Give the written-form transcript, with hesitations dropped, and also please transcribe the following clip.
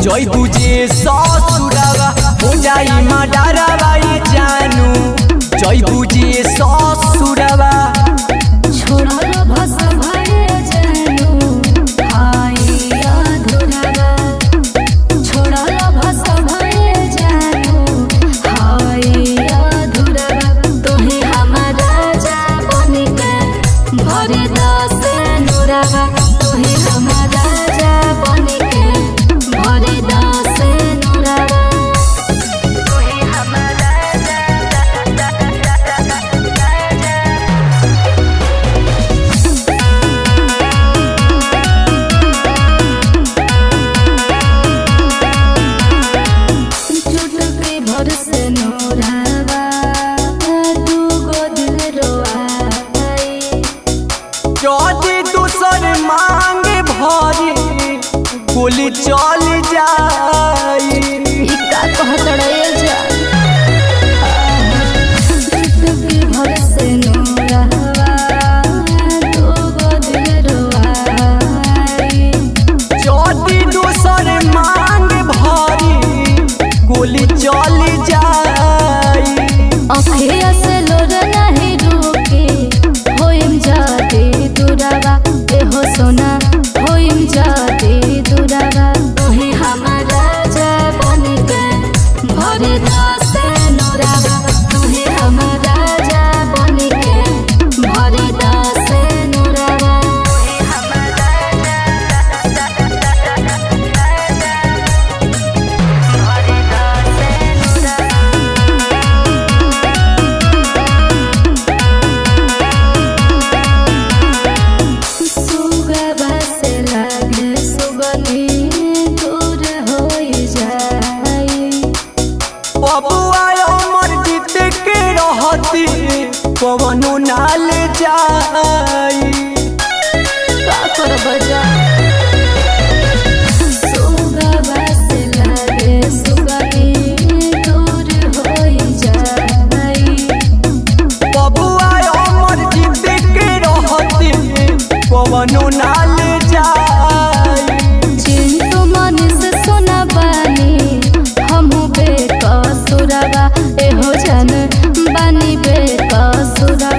जय बुझे ससुरवा हो जाई मडरवा जानू जय बुझे ससुरवा दूसर मांगे भरी गोली चल जाई दूसर मांगे भरी गोली चल जाई अखिया से लोर नहीं रुके होइम जाते दुरावा एहो सोना होइम जाते दुरावा तोहे हमारा जा बनके भरे दासे नोरावा तोहे हमारा जा बनके भरे दासे नोरावा तोहे हमारा भरे दासे पवनो नाल जाई का कर बजा सुगवा से लागे सुगनी दूर होई जाई बबुआ अमर जीत के रहती पवनो नाल जाई चिंतु मन से सोना बानी हमहु बेकसुरवा एहो जन बानी बेकसुरवा।